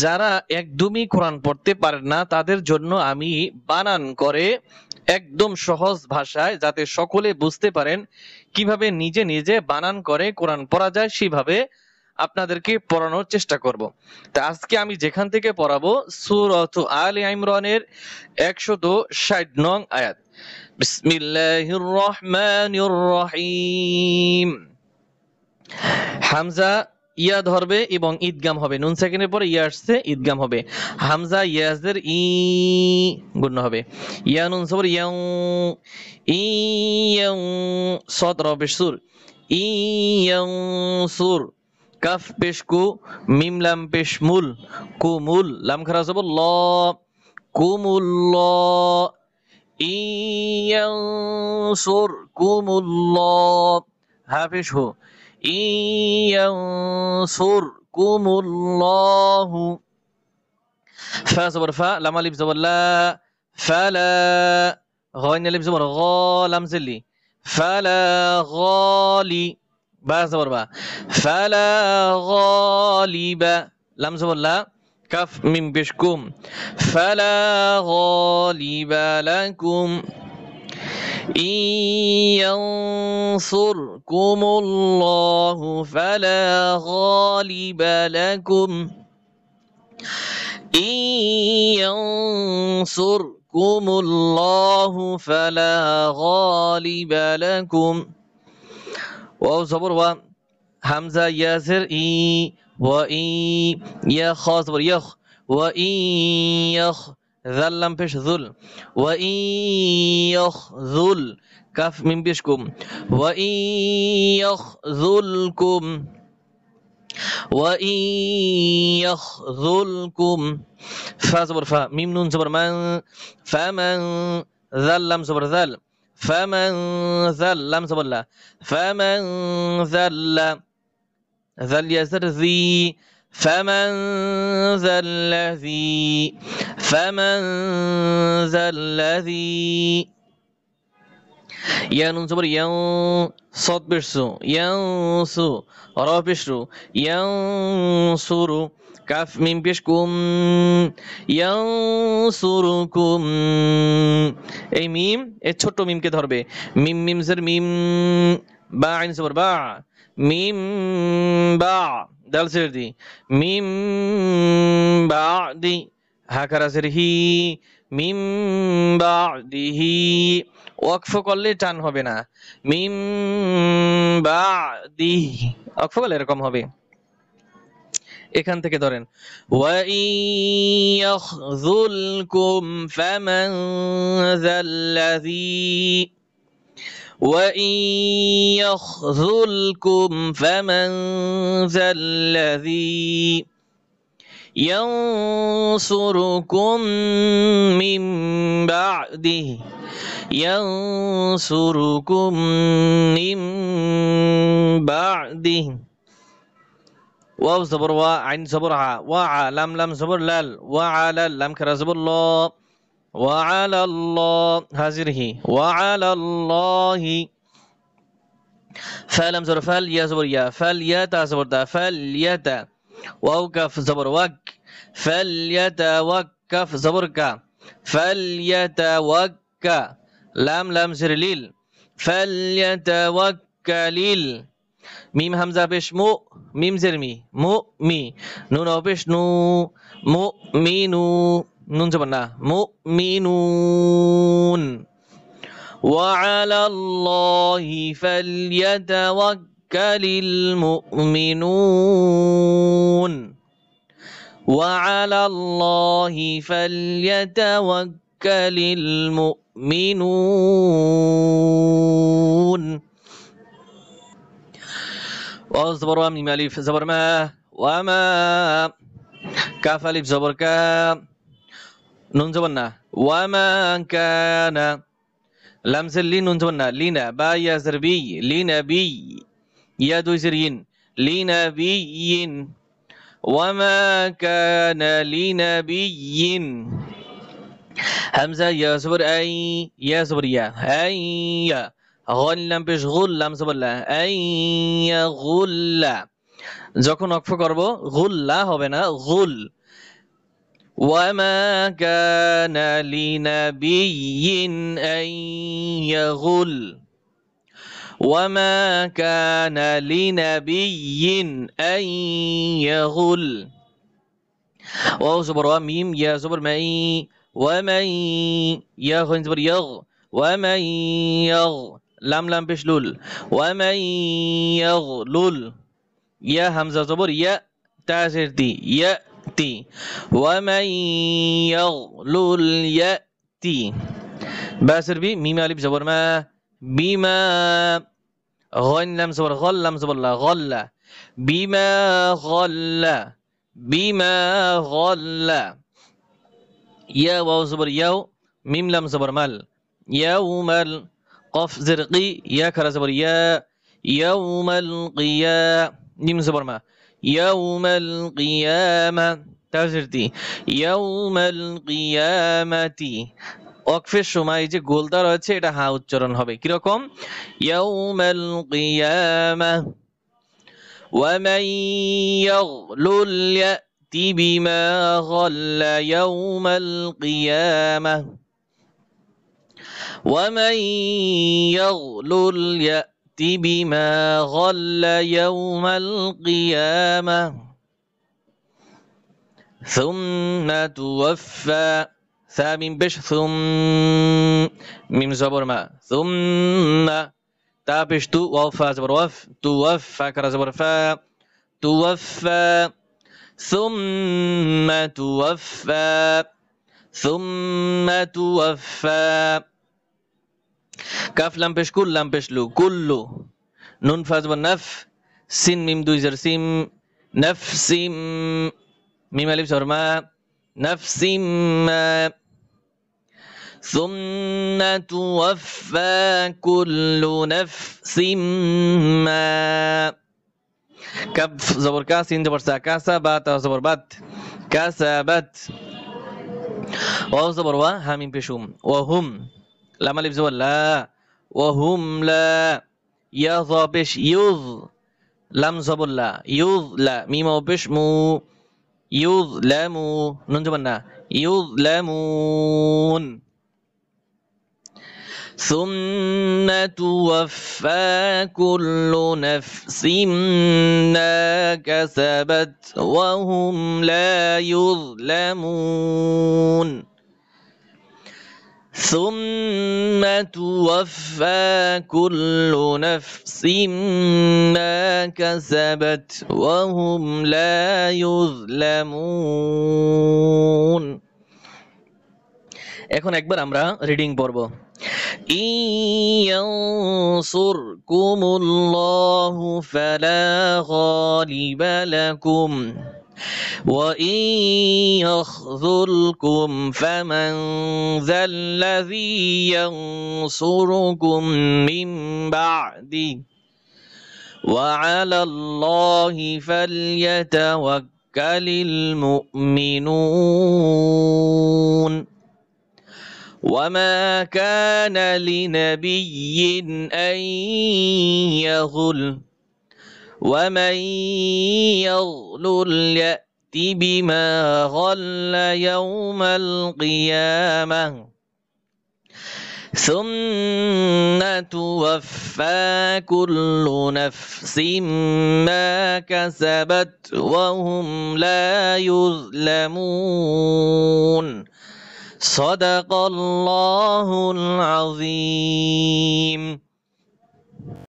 যারা একদমই কোরআন পড়তে পারে না তাদের জন্য আমি বানান করে একদম সহজ ভাষায় যাতে সকলে বুঝতে পারেন কিভাবে নিজে নিজে বানান করে কোরআন পড়া যায় সেভাবে আপনাদেরকে পড়ানোর চেষ্টা করব। তা আজকে আমি যেখান থেকে পড়াবো সূরাত আলে ইমরানের 160 নং আয়াত। বিসমিল্লাহির রহমানির রহিম। হামজা ইয়া ধরবে এবং ঈদগাম হবে, নুন সাকিনের পরে ইয়া আসছে ঈদগাম হবে। হামজা ইয়াজের ই গুণ হবে, ইয়া নুন সবর ইয়াউ, ইয়াউ সদ র পেশ সুর, ইয়াউ সুর, কাফ পেশ কু, মিম লাম পেশ মুল, কুমুল, লাম খারা সবর ল, কুমুল ল, ইয়াউ সুর কুমুল্লাহ, হা পেশ হু, ইয়ানসুরকুমুল্লাহু, ফা জবর ফা, লাম আলিফ জবর লা, ফালা, গইন আলিফ জবর গ, লাম জিলি, ফালা গালি, বা জবর বা, ফালা গালিবা, লাম জবর লা, কাফ মিম পেশ কুম, ফালা গালিবা লাকুম, ينصركم الله فلا غالب لكم، ينصركم الله فلا غالب لكم. واو زبر و، همزة ياسر إي، وإي يخ زبر يخ، وإي يخ، ذل لم পেশ ذل، وإن يخذل، কাফ মিম পেশ কুম, وإن يخذلكم، وإن يخذلكم، فا زبر فا، মিম নুন জবর মান، فمن، ذل لم زبر ذل، فمن ذل لم زبر لا، فمن ذل، ذل يزر ذي، فمن ذا الذي، فمن ذا الذي، يا نون زبر يو، صوت بشسو، ينسو، را بشرو، ينصرو، কাফ মিম পেশ কুম, ইয়ানসুরুকুম, এই মিম এই ছোট মিমকে ধরবে, মিম মিম জের মিম, বা আইন জবর বা, মিম বা, দাল জের দি, মিম বাদি, হা কারা জের হি, মিম বাদিহি, ওয়াকফ করলে টান হবে না, মিম বাদিহি, ওয়াকফ করলে এরকম হবে। এখান থেকে ধরেন, ওয়াইয়াখযুলকুম ফামান যাল্লাযী, ওয়াইয়াখযুলকুম ফামান যাল্লাযী ইয়ানসুরুকুম মিন বা'দিহি, ইয়ানসুরুকুম মিন বা'দিহি। ওয়াও জবর ওয়া, আইন জবর আ, ওয়া আ, লাম লাম জবর লাল, ওয়া আলা, লাম খারা জবর ল, ওয়া আলাল্লাহ, হাজির হি, ওয়া আলাল্লাহি, ফা লাম জবর ফাল, ইয়া জবর ইয়া, ফাল ইয়াতা জবর দা, ফাল ইয়াতা, ওয়াও কাফ জবর ওয়াক, ফাল ইয়াতা ওয়াক, কাফ জবর কা, ফাল ইয়াতা ওয়াক্কা, লাম লাম জের লিল, ফাল ইয়াতা ওয়াক্কালিল, মিম হামজা পেশ মু, মিম জের মি, মু মি, নুন পেশ নু, মু মিনু, নুন জবর না, মু মিনুন, ওয়া আলাল্লাহি ফালইয়াতাওয়াক্কালিল মুমিনুন, ওয়া আলাল্লাহি ফালইয়াতাওয়াক্কালিল মুমিনুন। ওয়াও জবর ওয়া, মিম আলিফ জবর মা, ওয়া মা, কাফ আলিফ জবর কা, নুন জবর না, ওয়া মা কানা, লাম জের লি, নুন জবর না, লিনা, বা ইয়া জের বি, লিনাবি, ইয়া দুই জের ইন, লিনাবিয়িন, ওয়া মা কানা লিনাবিয়িন, হামজা ইয়া জবর আই, ইয়া জবর ইয়া, আইয়া, غل لم بيش غل لم زبر لا، أن يغل، যখন ওয়াকফ করব গুল্লা হবে না, গুল। ওয়ামা কানা লিনাবিয়্যিন আন ইয়াগুল, ওয়ামা কানা লিনাবিয়্যিন আন ইয়াগুল। ওয়াও জবর ওয়া, মিম ইয়া জবর মাই, ওয়ামাই, ইয়া গইন জবর ইয়াগ, ওয়ামাই ইয়াগ, লাম লাম পেশ লুল, ওয়ামাই ইয়াগলুল, ইয়া হামজা জবর ইয়া, তা জের দি, ইয়াতি, ওয়ামাই ইয়াগলুল ইয়াতি। বা জের বি, মিম আলিফ জবর মা, বিমা, গইন লাম জবর গল, লাম জবর লা, গল্লা, বিমা গল্লা, বিমা গল্লা। ইয়া ওয়াও জবর ইয়াও, মিম লাম জবর মাল, ইয়াউমাল, কফ জিরকি, ইয়া খারা জবর ইয়া, ইয়াউমাল কিয়া, নিম জবর মা, ইয়াউমাল কিয়ামা, তাজিরতি, ইয়াউমাল কিয়ামাতি। ওয়াকফের সময় যে গোলদা রয়েছে এটা হা উচ্চারণ হবে কিরকম, ইয়াউমাল কিয়ামা। ومن يغلل يأت بما غل يوم القيامة، ومن يغلل يأت بما غل يوم القيامة ثم توفى، ثامن بش ثم، ميم زبر ما، ثم تا بش تو، وفا زبر وف، توفى كرا زبر فا، توفى، ثم توفى، ثم توفى। কাফ লাম পেশ কুল, লাম পেশ লু, কুল্লু, নুন ফা জবর নফ, সিন মিম দুই জের সিম, নফসিম, মিম আলিফ জবর মা, নফসিম মা। ثم توفى كل نفس ما، كف زبر كا، سين زبر سا، كسبت زبر بت، كسبت، واو زبر وا، هامين بشوم، وهم، لام الف زبر لا، وهم لا، يا ظا بش يظ، لام زبر لا، يظ لا، ميم او بش مو، يظلمو، نون زبر نا، يظلمون. ثم توفى كل نفس ما كسبت وهم لا يظلمون. ثم توفى كل نفس ما كسبت وهم لا يظلمون. এখন একবার আমরা রিডিং পড়ব। إن ينصركم الله فلا غالب لكم وإن يخذلكم فمن ذا الذي ينصركم من بعده وعلى الله فليتوكل المؤمنون. وما كان لنبي أن يغل ومن يغلل يأت بما غل يوم القيامة ثم توفى كل نفس ما كسبت وهم لا يظلمون. صدق الله العظيم.